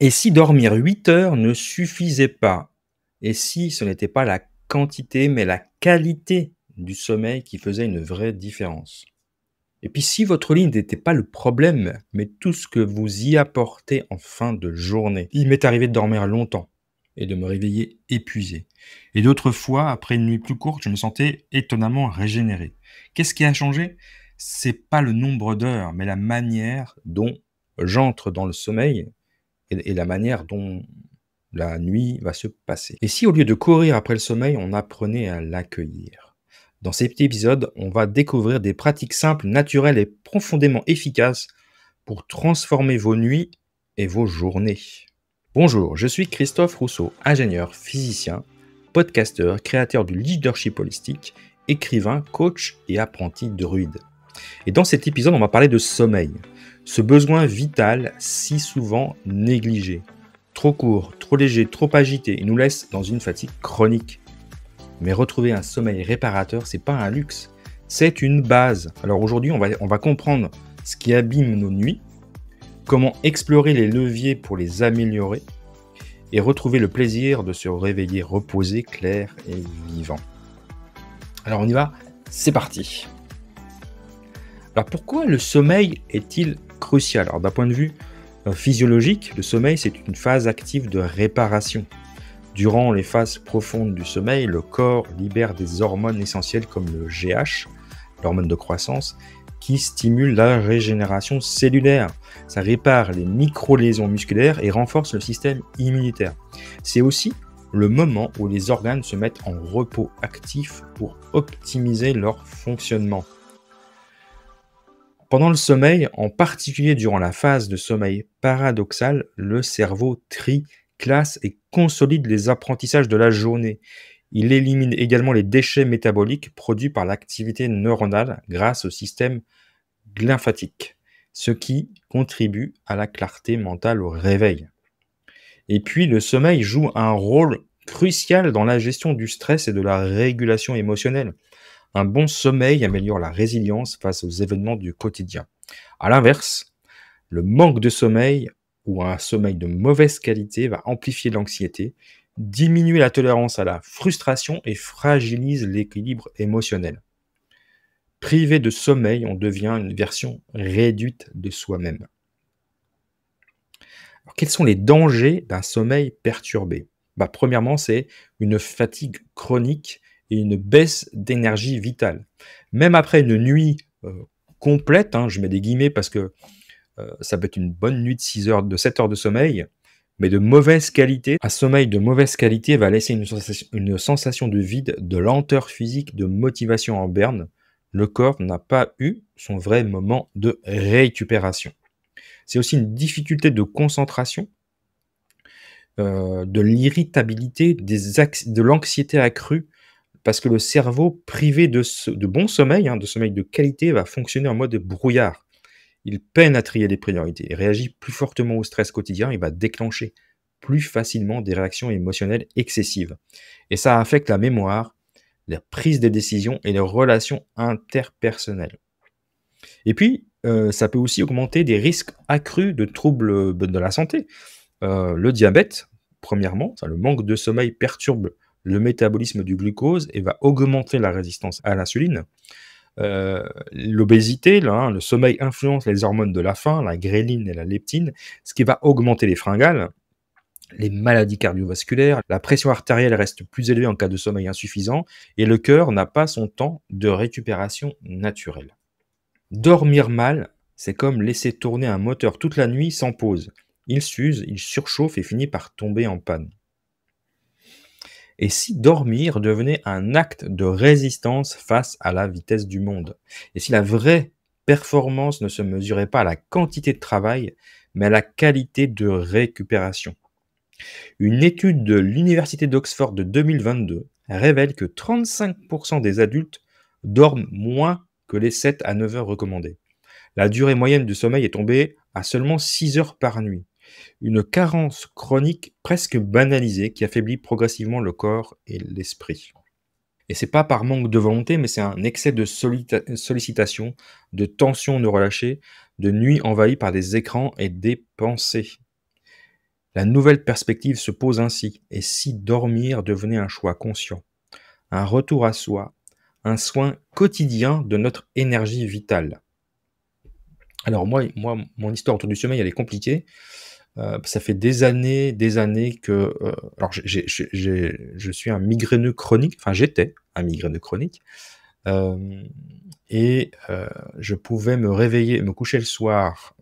Et si dormir 8 heures ne suffisait pas? Et si ce n'était pas la quantité, mais la qualité du sommeil qui faisait une vraie différence? Et puis si votre lit n'était pas le problème, mais tout ce que vous y apportez en fin de journée. Il m'est arrivé de dormir longtemps et de me réveiller épuisé. Et d'autres fois, après une nuit plus courte, je me sentais étonnamment régénéré. Qu'est-ce qui a changé? C'est pas le nombre d'heures, mais la manière dont j'entre dans le sommeil et la manière dont la nuit va se passer. Et si au lieu de courir après le sommeil, on apprenait à l'accueillir? Dans cet épisode, on va découvrir des pratiques simples, naturelles et profondément efficaces pour transformer vos nuits et vos journées. Bonjour, je suis Christophe Rousseau, ingénieur, physicien, podcasteur, créateur du leadership holistique, écrivain, coach et apprenti druide. Et dans cet épisode, on va parler de sommeil, ce besoin vital si souvent négligé. Trop court, trop léger, trop agité, il nous laisse dans une fatigue chronique. Mais retrouver un sommeil réparateur, c'est pas un luxe, c'est une base. Alors aujourd'hui, on va comprendre ce qui abîme nos nuits, comment explorer les leviers pour les améliorer et retrouver le plaisir de se réveiller reposé, clair et vivant. Alors on y va, c'est parti. Alors pourquoi le sommeil est-il crucial? Alors d'un point de vue physiologique, le sommeil c'est une phase active de réparation. Durant les phases profondes du sommeil, le corps libère des hormones essentielles comme le GH, l'hormone de croissance, qui stimule la régénération cellulaire. Ça répare les micro-lésions musculaires et renforce le système immunitaire. C'est aussi le moment où les organes se mettent en repos actif pour optimiser leur fonctionnement. Pendant le sommeil, en particulier durant la phase de sommeil paradoxal, le cerveau trie, classe et consolide les apprentissages de la journée. Il élimine également les déchets métaboliques produits par l'activité neuronale grâce au système lymphatique, ce qui contribue à la clarté mentale au réveil. Et puis, le sommeil joue un rôle crucial dans la gestion du stress et de la régulation émotionnelle. Un bon sommeil améliore la résilience face aux événements du quotidien. À l'inverse, le manque de sommeil ou un sommeil de mauvaise qualité va amplifier l'anxiété, diminuer la tolérance à la frustration et fragilise l'équilibre émotionnel. Privé de sommeil, on devient une version réduite de soi-même. Alors, quels sont les dangers d'un sommeil perturbé? Premièrement, c'est une fatigue chronique et une baisse d'énergie vitale. Même après une nuit complète, je mets des guillemets parce que ça peut être une bonne nuit de 6 heures, de 7 heures de sommeil, mais de mauvaise qualité. Un sommeil de mauvaise qualité va laisser une sensation de vide, de lenteur physique, de motivation en berne. Le corps n'a pas eu son vrai moment de récupération. C'est aussi une difficulté de concentration, de l'irritabilité, de l'anxiété accrue, parce que le cerveau privé de bon sommeil, de sommeil de qualité, va fonctionner en mode brouillard. Il peine à trier les priorités, il réagit plus fortement au stress quotidien, il va déclencher plus facilement des réactions émotionnelles excessives. Et ça affecte la mémoire, la prise des décisions et les relations interpersonnelles. Et puis, ça peut aussi augmenter des risques accrus de troubles de la santé. Le diabète, premièrement, le manque de sommeil perturbe le métabolisme du glucose et va augmenter la résistance à l'insuline. L'obésité, le sommeil influence les hormones de la faim, la gréline et la leptine, ce qui va augmenter les fringales, les maladies cardiovasculaires, la pression artérielle reste plus élevée en cas de sommeil insuffisant et le cœur n'a pas son temps de récupération naturelle. Dormir mal, c'est comme laisser tourner un moteur toute la nuit sans pause. Il s'use, il surchauffe et finit par tomber en panne. Et si dormir devenait un acte de résistance face à la vitesse du monde? Et si la vraie performance ne se mesurait pas à la quantité de travail, mais à la qualité de récupération? Une étude de l'Université d'Oxford de 2022 révèle que 35% des adultes dorment moins que les 7 à 9 heures recommandées. La durée moyenne du sommeil est tombée à seulement 6 heures par nuit. Une carence chronique presque banalisée qui affaiblit progressivement le corps et l'esprit. Et c'est pas par manque de volonté, mais c'est un excès de sollicitation, de tension ne relâchée, de nuits envahies par des écrans et des pensées. La nouvelle perspective se pose ainsi, et si dormir devenait un choix conscient, un retour à soi, un soin quotidien de notre énergie vitale? Alors moi, mon histoire autour du sommeil, elle est compliquée. Ça fait des années que, alors je suis un migraineux chronique, enfin j'étais un migraineux chronique, hem et je pouvais me coucher le soir,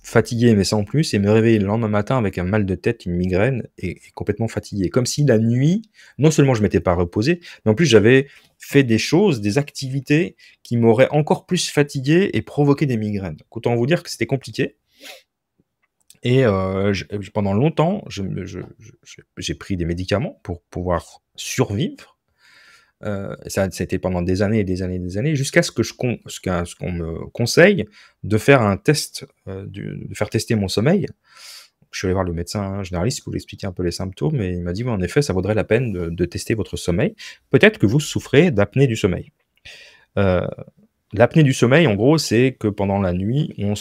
fatigué mais sans plus et me réveiller le lendemain matin avec un mal de tête, une migraine et complètement fatigué. Comme si la nuit, non seulement je m'étais pas reposé, mais en plus j'avais fait des choses, des activités qui m'auraient encore plus fatigué et provoqué des migraines. Donc autant vous dire que c'était compliqué et pendant longtemps, j'ai pris des médicaments pour pouvoir survivre. Ça a été pendant des années et des années et des années, jusqu'à ce qu'on me conseille de faire un test, de faire tester mon sommeil. Je suis allé voir le médecin généraliste pour lui expliquer un peu les symptômes et il m'a dit: «Oui, en effet, ça vaudrait la peine de tester votre sommeil. Peut-être que vous souffrez d'apnée du sommeil». Heu, L'apnée du sommeil, en gros, c'est que pendant la nuit, on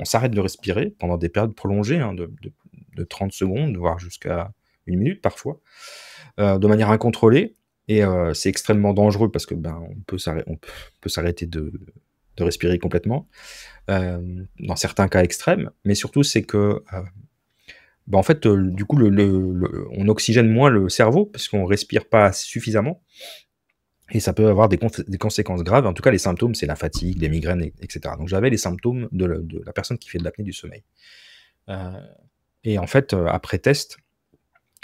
s'arrête de respirer pendant des périodes prolongées, hein, de 30 secondes, voire jusqu'à 1 minute parfois, de manière incontrôlée et c'est extrêmement dangereux parce que, ben, on peut s'arrêter de respirer complètement, dans certains cas extrêmes. Mais surtout, c'est que, bah, en fait, du coup, on oxygène moins le cerveau parce qu'on respire pas suffisamment et ça peut avoir des conséquences graves. En tout cas, les symptômes, c'est la fatigue, les migraines et cetera. Donc j'avais les symptômes de la personne qui fait de l'apnée du sommeil, heu et en fait, après test,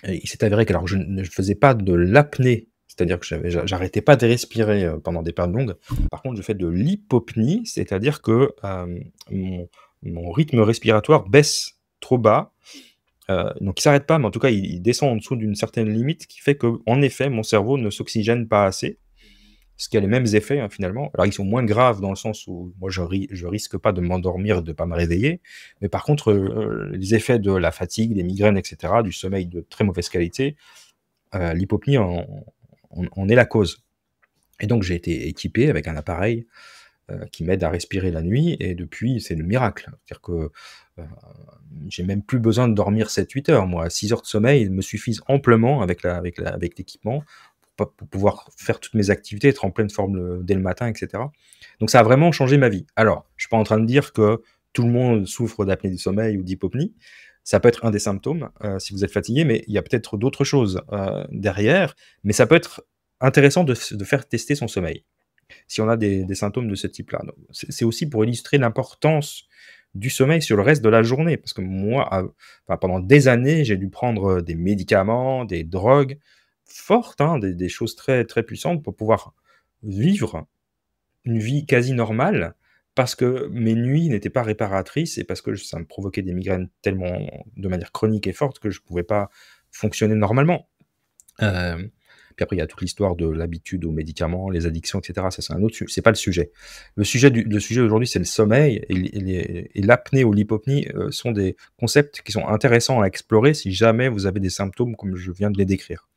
il s'est avéré que alors je ne faisais pas de l'apnée, c'est-à-dire que j'arrêtais pas de respirer, pendant des périodes longues. Par contre, je fais de l'hypopnée, c'est-à-dire que, mon rythme respiratoire baisse trop bas, donc il s'arrête pas, mais en tout cas, il descend en dessous d'une certaine limite qui fait qu'en effet, mon cerveau ne s'oxygène pas assez. Ce qui a les mêmes effets, hein, finalement. Alors ils sont moins graves dans le sens où moi je risque pas de m'endormir, de pas me réveiller. Mais par contre, les effets de la fatigue, des migraines et cetera, du sommeil de très mauvaise qualité, l'hypopnée en est la cause. Et donc j'ai été équipé avec un appareil, qui m'aide à respirer la nuit et depuis, c'est le miracle. C'est-à-dire que, heu, j'ai même plus besoin de dormir 7-8 heures moi. 6 heures de sommeil me suffisent amplement avec l'équipement pour pouvoir faire toutes mes activités, être en pleine forme, dès le matin et cetera. Donc ça a vraiment changé ma vie. Alors, je suis pas en train de dire que tout le monde souffre d'apnée du sommeil ou d'hypopnée. Ça peut être un des symptômes, si vous êtes fatigué, mais il y a peut-être d'autres choses, derrière. Mais ça peut être intéressant de faire tester son sommeil, si on a des symptômes de ce type-là. Donc c'est aussi pour illustrer l'importance du sommeil sur le reste de la journée. Parce que moi, enfin, pendant des années, j'ai dû prendre, des médicaments, des drogues fortes, hein, des choses très, très puissantes pour pouvoir vivre une vie quasi normale, parce que mes nuits n'étaient pas réparatrices et parce que ça me provoquait des migraines tellement de manière chronique et forte que je ne pouvais pas fonctionner normalement. Hem, Puis après il y a toute l'histoire de l'habitude aux médicaments, les addictions et cetera. Ça c'est un autre c'est pas le sujet. Le sujet aujourd'hui, c'est le sommeil et l'apnée ou l'hypopnée, sont des concepts qui sont intéressants à explorer si jamais vous avez des symptômes comme je viens de les décrire.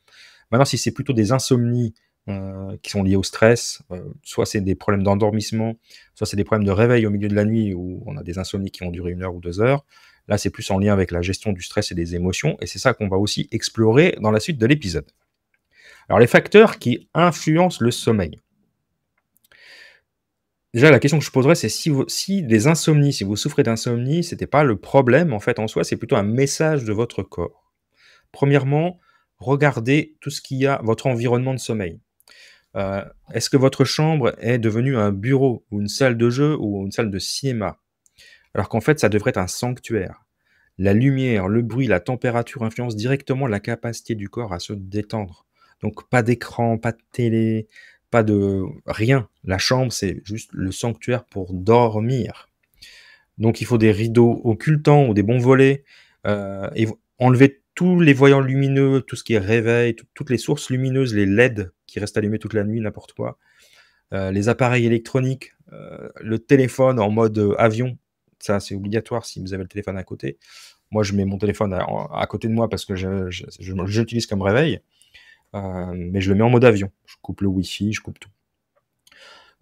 Maintenant si c'est plutôt des insomnies, qui sont liées au stress, soit c'est des problèmes d'endormissement, soit c'est des problèmes de réveil au milieu de la nuit où on a des insomnies qui vont durer 1 heure ou 2 heures. Là, c'est plus en lien avec la gestion du stress et des émotions et c'est ça qu'on va aussi explorer dans la suite de l'épisode. Alors les facteurs qui influencent le sommeil. Déjà la question que je poserais c'est si vous souffrez d'insomnie, c'était pas le problème en fait en soi, c'est plutôt un message de votre corps. Premièrement, regardez tout ce qu'il y a votre environnement de sommeil. Heu, Est-ce que votre chambre est devenue un bureau ou une salle de jeu ou une salle de cinéma? Alors qu'en fait ça devrait être un sanctuaire. La lumière, le bruit, la température influencent directement la capacité du corps à se détendre. Donc pas d'écran, pas de télé, pas de rien. La chambre, c'est juste le sanctuaire pour dormir. Donc il faut des rideaux occultants ou des bons volets, enlever tous les voyants lumineux, tout ce qui est réveil, toutes les sources lumineuses, les LED qui restent allumés toute la nuit, n'importe quoi. Les appareils électroniques, le téléphone en mode, avion, ça c'est obligatoire si vous avez le téléphone à côté. Moi, je mets mon téléphone à côté de moi parce que je l'utilise comme réveil, mais je le mets en mode avion. Je coupe le wifi, je coupe tout.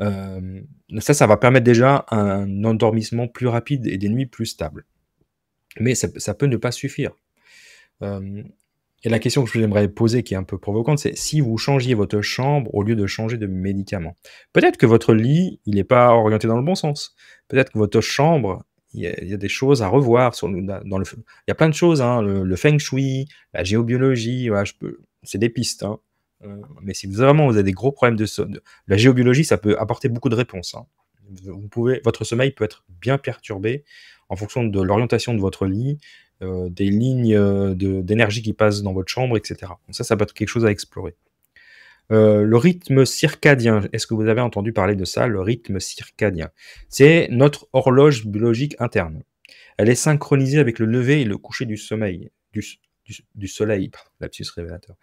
Ça va permettre déjà un endormissement plus rapide et des nuits plus stables. mais ça peut ne pas suffire. Hem Et la question que j'aimerais poser, qui est un peu provocante, c'est si vous changiez votre chambre au lieu de changer de médicament? Peut-être que votre lit, il n'est pas orienté dans le bon sens. Peut-être que votre chambre, il y a des choses à revoir sur le dans le f il y a plein de choses, hein, le feng shui, la géobiologie, voilà, c'est des pistes, hein. Mais si vraiment vous avez des gros problèmes de la géobiologie, ça peut apporter beaucoup de réponses, hein. Votre sommeil peut être bien perturbé en fonction de l'orientation de votre lit, des lignes, d'énergie qui passent dans votre chambre et cetera. Donc ça peut être quelque chose à explorer. Le rythme circadien, est-ce que vous avez entendu parler de ça, le rythme circadien? C'est notre horloge biologique interne. Elle est synchronisée avec le lever et le coucher du sommeil du soleil, pardon, lapsus révélateur.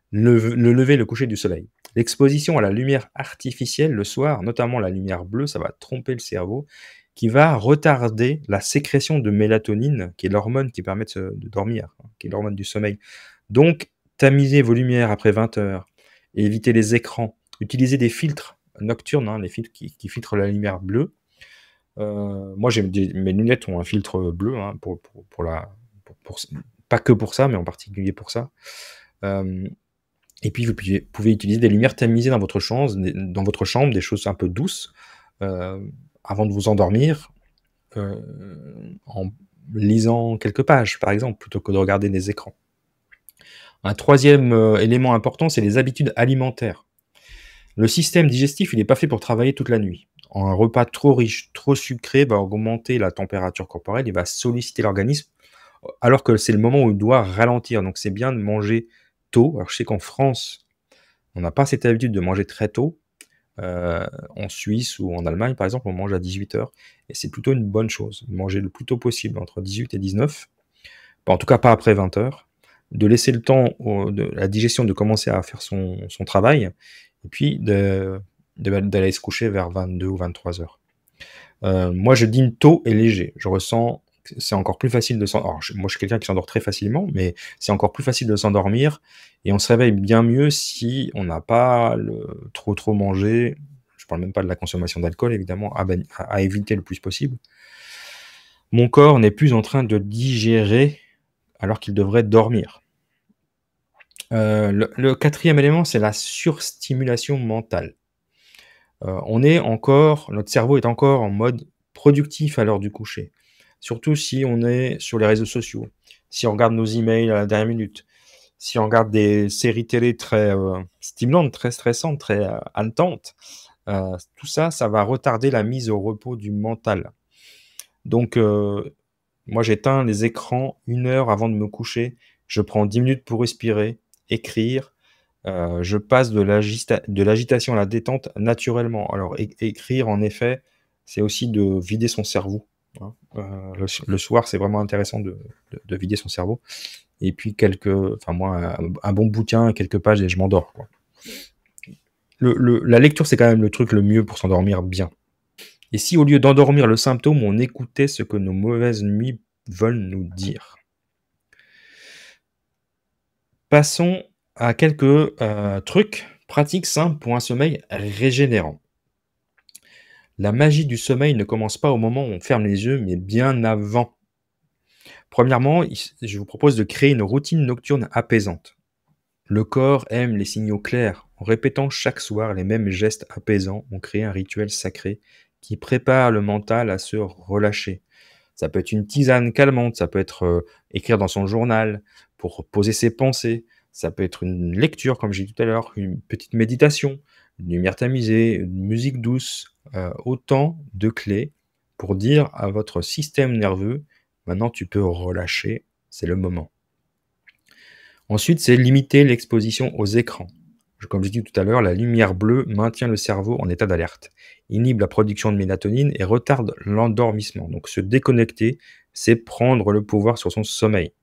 Le lever et le coucher du soleil. L'exposition à la lumière artificielle le soir, notamment la lumière bleue, ça va tromper le cerveau, qui va retarder la sécrétion de mélatonine, qui est l'hormone qui permet de dormir, hein, qui est l'hormone du sommeil. Donc, tamiser vos lumières après 20 heures et éviter les écrans. Utilisez des filtres nocturnes, hein, les filtres qui filtrent la lumière bleue. Moi, mes lunettes ont un filtre bleu, hein, pour pas que pour ça, mais en particulier pour ça. Hem Et puis vous pouvez utiliser des lumières tamisées dans votre chambre, des choses un peu douces, avant de vous endormir, en lisant quelques pages, par exemple, plutôt que de regarder des écrans. Un troisième élément important, c'est les habitudes alimentaires. Le système digestif, il n'est pas fait pour travailler toute la nuit. Un repas trop riche, trop sucré va augmenter la température corporelle, il va solliciter l'organisme, alors que c'est le moment où il doit ralentir. Donc c'est bien de manger tôt. Alors je sais qu'en France, on n'a pas cette habitude de manger très tôt. En Suisse ou en Allemagne, par exemple, on mange à 18 heures et c'est plutôt une bonne chose. De manger le plus tôt possible, entre 18 et 19. Bah, en tout cas, pas après 20 heures. De laisser le temps de la digestion de commencer à faire son travail et puis d'aller se coucher vers 22 ou 23 heures. Moi, je dîne tôt et léger. Je ressens que c'est encore plus facile de s'endormir. Alors, moi, je suis quelqu'un qui s'endort très facilement, mais c'est encore plus facile de s'endormir et on se réveille bien mieux si on n'a pas trop mangé. Je parle même pas de la consommation d'alcool, évidemment, à éviter le plus possible. Mon corps n'est plus en train de digérer alors qu'il devrait dormir. Le 4e élément, c'est la surstimulation mentale. Notre cerveau est encore en mode productif à l'heure du coucher. Surtout si on est sur les réseaux sociaux, si on regarde nos emails à la dernière minute, si on regarde des séries télé très, stimulantes, très stressantes, très, haletantes, tout ça, ça va retarder la mise au repos du mental. Donc, moi j'éteins les écrans 1 heure avant de me coucher. Je prends 10 minutes pour respirer, écrire. Je passe de l'agitation à la détente naturellement. Alors écrire en effet, c'est aussi de vider son cerveau, hein. Le soir, c'est vraiment intéressant de vider son cerveau et puis enfin moi, un bon bouquin, quelques pages et je m'endors, quoi. La lecture, c'est quand même le truc le mieux pour s'endormir bien. Et si au lieu d'endormir le symptôme, on écoutait ce que nos mauvaises nuits veulent nous dire? Passons à quelques, trucs pratiques simples pour un sommeil régénérant. La magie du sommeil ne commence pas au moment où on ferme les yeux, mais bien avant. Premièrement, je vous propose de créer une routine nocturne apaisante. Le corps aime les signaux clairs. En répétant chaque soir les mêmes gestes apaisants, on crée un rituel sacré qui prépare le mental à se relâcher. Ça peut être une tisane calmante, ça peut être écrire dans son journal pour poser ses pensées, ça peut être une lecture, comme j'ai dit tout à l'heure, une petite méditation, une lumière tamisée, une musique douce, autant de clés pour dire à votre système nerveux: «Maintenant tu peux relâcher, c'est le moment». Ensuite, c'est limiter l'exposition aux écrans. Comme j'ai dit tout à l'heure, la lumière bleue maintient le cerveau en état d'alerte, inhibe la production de mélatonine et retarde l'endormissement. Donc se déconnecter, c'est prendre le pouvoir sur son sommeil.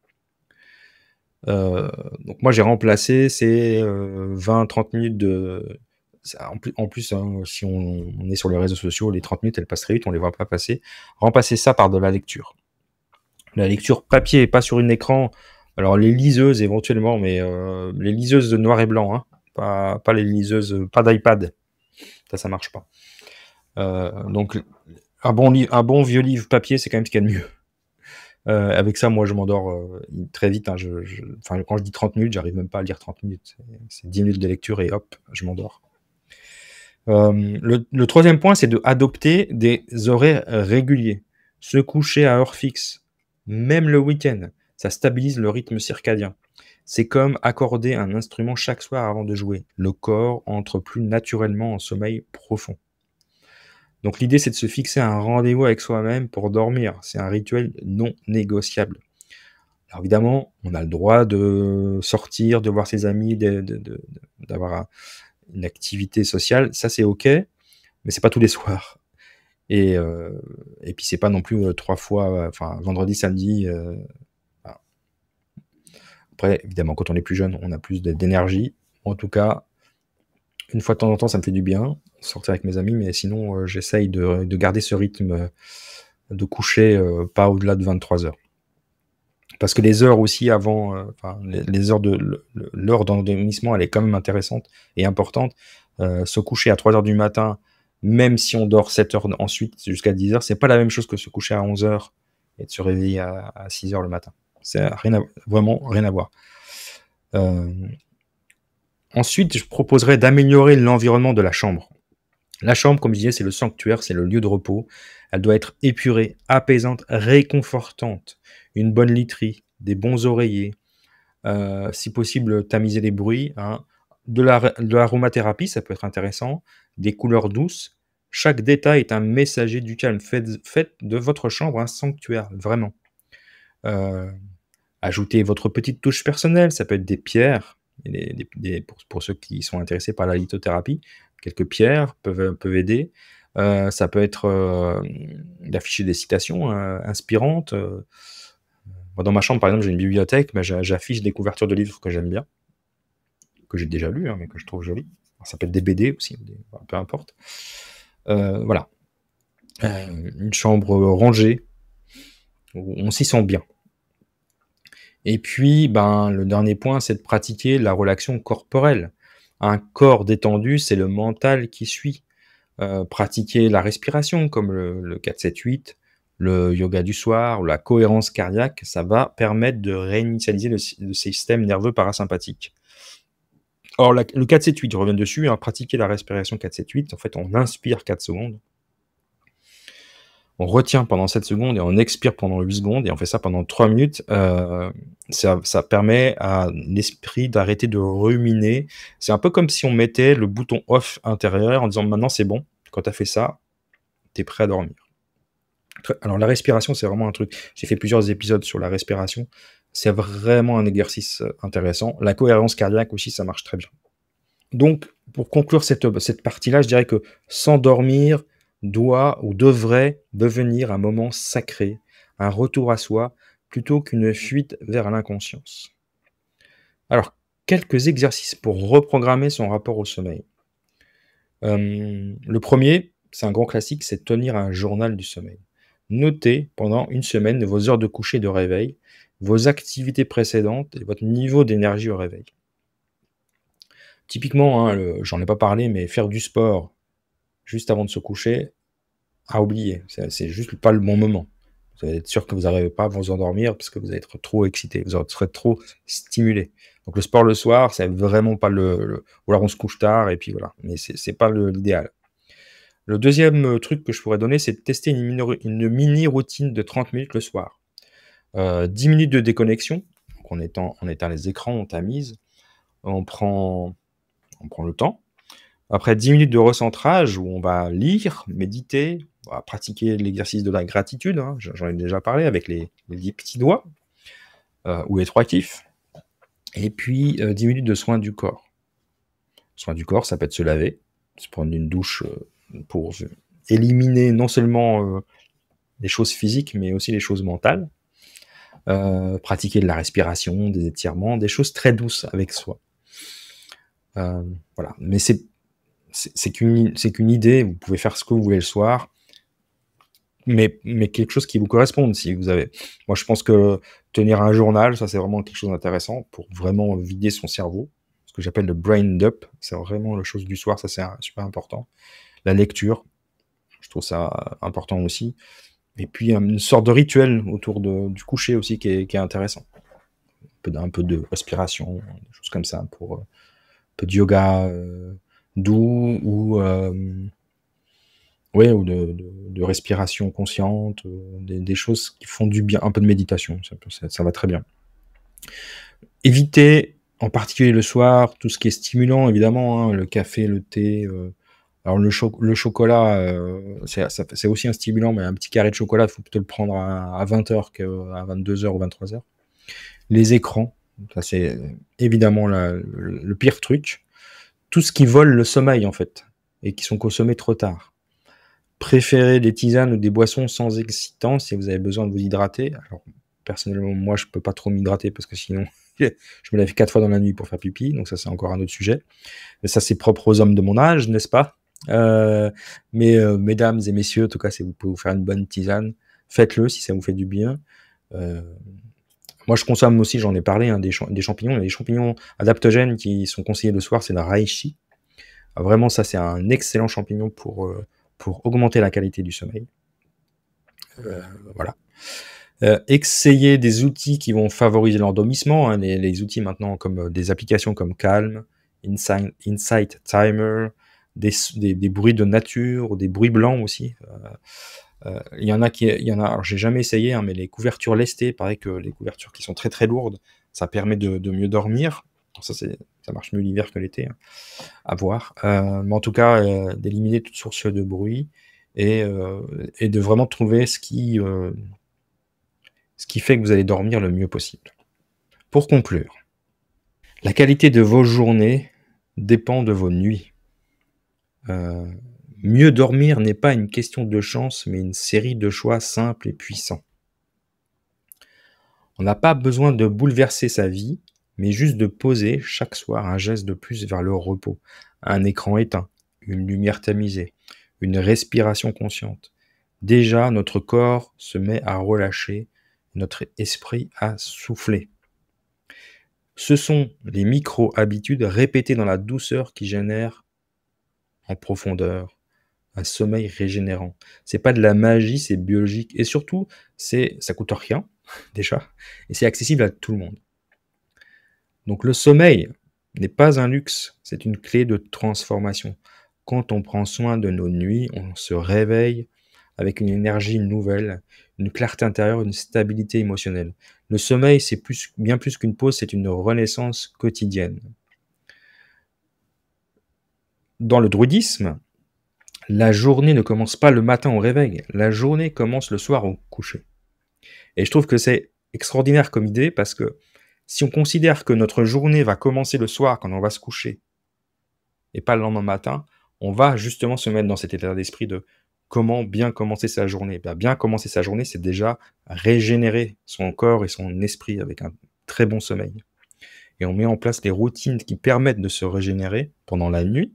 Donc moi j'ai remplacé ces 20-30 minutes de ça en plus, hein, si on est sur les réseaux sociaux, les 30 minutes elles passent très vite, on les voit pas passer. Remplacer ça par de la lecture. La lecture papier, pas sur un écran. Alors les liseuses éventuellement, mais les liseuses de noir et blanc, hein, pas les liseuses, pas d'iPad, ça marche pas. Donc un bon vieux livre papier, c'est quand même ce qu'il y a de mieux. Avec ça, moi, je m'endors, très vite, hein. Enfin, quand je dis 30 minutes, j'arrive même pas à lire 30 minutes. C'est 10 minutes de lecture et hop, je m'endors. Le 3e point, c'est d'adopter des horaires réguliers. Se coucher à heure fixe, même le week-end, ça stabilise le rythme circadien. C'est comme accorder un instrument chaque soir avant de jouer. Le corps entre plus naturellement en sommeil profond. Donc l'idée, c'est de se fixer un rendez-vous avec soi-même pour dormir. C'est un rituel non négociable. Alors évidemment, on a le droit de sortir, de voir ses amis, d'avoir une activité sociale. Ça, c'est OK, mais c'est pas tous les soirs. Et puis c'est pas non plus 3 fois, enfin vendredi, samedi. Voilà. Après, évidemment, quand on est plus jeune, on a plus d'énergie. En tout cas, une fois de temps en temps, ça me fait du bien, sortir avec mes amis, mais sinon, j'essaye de garder ce rythme de coucher pas au-delà de 23 heures. Parce que les heures aussi avant, enfin les heures l'heure d'endormissement, elle est quand même intéressante et importante. Se coucher à 3 heures du matin, même si on dort 7 heures ensuite jusqu'à 10 heures, c'est pas la même chose que se coucher à 11 heures et de se réveiller à 6 heures le matin. C'est vraiment rien à voir. Ensuite, je proposerais d'améliorer l'environnement de la chambre. La chambre, comme je disais, c'est le sanctuaire, c'est le lieu de repos. Elle doit être épurée, apaisante, réconfortante. Une bonne literie, des bons oreillers, si possible, tamiser les bruits, hein. De l'aromathérapie, ça peut être intéressant. Des couleurs douces. Chaque détail est un messager du calme. Faites de votre chambre un sanctuaire, vraiment. Euh, Ajoutez votre petite touche personnelle. Ça peut être des pierres. Pour ceux qui sont intéressés par la lithothérapie, quelques pierres peuvent aider. Ça peut être d'afficher des citations inspirantes. Moi, dans ma chambre, par exemple, j'ai une bibliothèque, mais j'affiche des couvertures de livres que j'aime bien, que j'ai déjà lus, hein, mais que je trouve jolies. Ça peut être des BD aussi, peu importe. Voilà. Une chambre rangée, où on s'y sent bien. Et puis, ben, le dernier point, c'est de pratiquer la relaxation corporelle. Un corps détendu, c'est le mental qui suit. Pratiquer la respiration, comme le 4-7-8, le yoga du soir ou la cohérence cardiaque, ça va permettre de réinitialiser le système nerveux parasympathique. Or, le 4-7-8, je reviens dessus, hein, pratiquer la respiration 4-7-8, en fait, on inspire 4 secondes, on retient pendant 7 secondes et on expire pendant 8 secondes, et on fait ça pendant 3 minutes. Ça permet à l'esprit d'arrêter de ruminer. C'est un peu comme si on mettait le bouton off intérieur en disant maintenant c'est bon, quand tu as fait ça, tu es prêt à dormir. Alors la respiration, c'est vraiment un truc. J'ai fait plusieurs épisodes sur la respiration. C'est vraiment un exercice intéressant. La cohérence cardiaque aussi, ça marche très bien. Donc, pour conclure cette partie-là, je dirais que s'endormir doit ou devrait devenir un moment sacré, un retour à soi, plutôt qu'une fuite vers l'inconscience. Alors, quelques exercices pour reprogrammer son rapport au sommeil. Le premier, c'est un grand classique, c'est tenir un journal du sommeil. Notez pendant une semaine vos heures de coucher et de réveil, vos activités précédentes et votre niveau d'énergie au réveil. Typiquement, hein, j'en ai pas parlé, mais faire du sport juste avant de se coucher, à oublier. C'est juste pas le bon moment. Vous allez être sûr que vous n'arrivez pas à vous endormir parce que vous allez être trop excité, vous serez trop stimulé. Donc le sport le soir, c'est vraiment pas ou alors on se couche tard et puis voilà. Mais c'est pas l'idéal. Le deuxième truc que je pourrais donner, c'est de tester une mini routine de 30 minutes le soir. 10 minutes de déconnexion. Donc on éteint les écrans, on tamise. On prend le temps. Après 10 minutes de recentrage où on va lire, méditer, on va pratiquer l'exercice de la gratitude, hein, j'en ai déjà parlé avec les 10 petits doigts, ou les 3 kiffs. Et puis 10 minutes de soins du corps. Soins du corps, ça peut être se laver, se prendre une douche pour éliminer non seulement les choses physiques, mais aussi les choses mentales. Pratiquer de la respiration, des étirements, des choses très douces avec soi. Voilà. Mais c'est qu'une idée, vous pouvez faire ce que vous voulez le soir, mais quelque chose qui vous corresponde. Si vous avez, moi je pense que tenir un journal, ça c'est vraiment quelque chose d'intéressant pour vraiment vider son cerveau, ce que j'appelle le brain dump, c'est vraiment la chose du soir, ça c'est super important. La lecture, je trouve ça important aussi. Et puis une sorte de rituel autour du coucher aussi qui est intéressant. Un peu de respiration, des choses comme ça, pour un peu de yoga doux ou ouais, ou de respiration consciente, des choses qui font du bien, un peu de méditation, ça va très bien. Évitez, en particulier le soir, tout ce qui est stimulant, évidemment, hein, le café, le thé. Alors le chocolat, c'est aussi un stimulant, mais un petit carré de chocolat, il faut plutôt le prendre à 20h qu'à 22h ou 23h. Les écrans, ça c'est évidemment le pire truc. Tout ce qui vole le sommeil, en fait, et qui sont consommés trop tard. Préférez des tisanes ou des boissons sans excitants si vous avez besoin de vous hydrater. Alors, personnellement, moi, je peux pas trop m'hydrater parce que sinon, je me lève 4 fois dans la nuit pour faire pipi, donc ça, c'est encore un autre sujet. Mais ça, c'est propre aux hommes de mon âge, n'est-ce pas? Mais mesdames et messieurs, en tout cas, si vous pouvez vous faire une bonne tisane, faites-le si ça vous fait du bien. Moi, je consomme aussi, j'en ai parlé, hein, des champignons. Les champignons adaptogènes qui sont conseillés le soir, c'est le reishi. Vraiment, ça, c'est un excellent champignon pour augmenter la qualité du sommeil. Voilà. Essayez des outils qui vont favoriser l'endormissement. Hein, les outils maintenant, comme des applications comme Calm, Insight Timer, des bruits de nature, ou des bruits blancs aussi. Il y en a, alors j'ai jamais essayé, hein, mais les couvertures lestées, pareil que les couvertures qui sont très très lourdes, ça permet de mieux dormir. Ça marche mieux l'hiver que l'été, hein, à voir. Mais en tout cas, d'éliminer toute source de bruit et de vraiment trouver ce qui fait que vous allez dormir le mieux possible. Pour conclure, la qualité de vos journées dépend de vos nuits. Mieux dormir n'est pas une question de chance, mais une série de choix simples et puissants. On n'a pas besoin de bouleverser sa vie, mais juste de poser chaque soir un geste de plus vers le repos. Un écran éteint, une lumière tamisée, une respiration consciente. Déjà, notre corps se met à relâcher, notre esprit à souffler. Ce sont les micro-habitudes répétées dans la douceur qui génèrent en profondeur un sommeil régénérant. C'est pas de la magie, c'est biologique. Et surtout, ça coûte rien, déjà, et c'est accessible à tout le monde. Donc le sommeil n'est pas un luxe, c'est une clé de transformation. Quand on prend soin de nos nuits, on se réveille avec une énergie nouvelle, une clarté intérieure, une stabilité émotionnelle. Le sommeil, c'est bien plus qu'une pause, c'est une renaissance quotidienne. Dans le druidisme, la journée ne commence pas le matin au réveil, la journée commence le soir au coucher. Et je trouve que c'est extraordinaire comme idée parce que si on considère que notre journée va commencer le soir quand on va se coucher et pas le lendemain matin, on va justement se mettre dans cet état d'esprit de comment bien commencer sa journée. Bien commencer sa journée, c'est déjà régénérer son corps et son esprit avec un très bon sommeil. Et on met en place les routines qui permettent de se régénérer pendant la nuit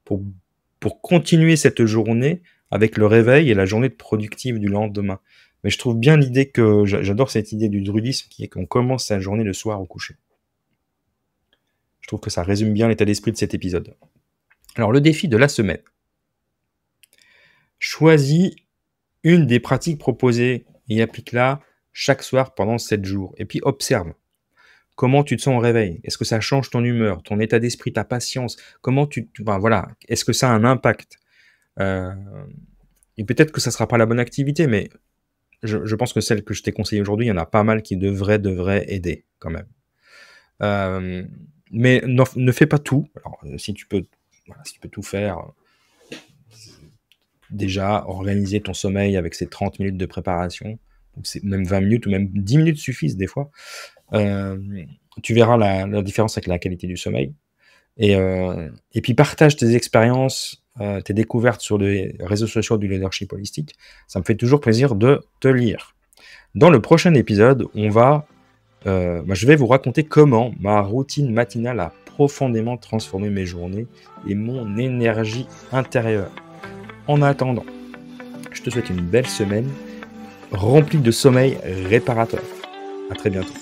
pour continuer cette journée avec le réveil et la journée productive du lendemain. Mais je trouve bien l'idée que j'adore cette idée du druidisme qui est qu'on commence sa journée le soir au coucher. Je trouve que ça résume bien l'état d'esprit de cet épisode. Alors le défi de la semaine. Choisis une des pratiques proposées et applique-la chaque soir pendant 7 jours. Et puis observe. Comment tu te sens au réveil? Est-ce que ça change ton humeur, ton état d'esprit, ta patience? Comment voilà. Est-ce que ça a un impact? Et peut-être que ça ne sera pas la bonne activité, mais je pense que celle que je t'ai conseillée aujourd'hui, il y en a pas mal qui devraient aider quand même. Mais ne fais pas tout. Alors, si tu peux tout faire, déjà organiser ton sommeil avec ces 30 minutes de préparation, même 20 minutes ou même 10 minutes suffisent des fois. Tu verras la différence avec la qualité du sommeil. Et puis partage tes expériences, tes découvertes sur les réseaux sociaux du leadership holistique. Ça me fait toujours plaisir de te lire. Dans le prochain épisode, je vais vous raconter comment ma routine matinale a profondément transformé mes journées et mon énergie intérieure. En attendant, je te souhaite une belle semaine remplie de sommeil réparateur. À très bientôt.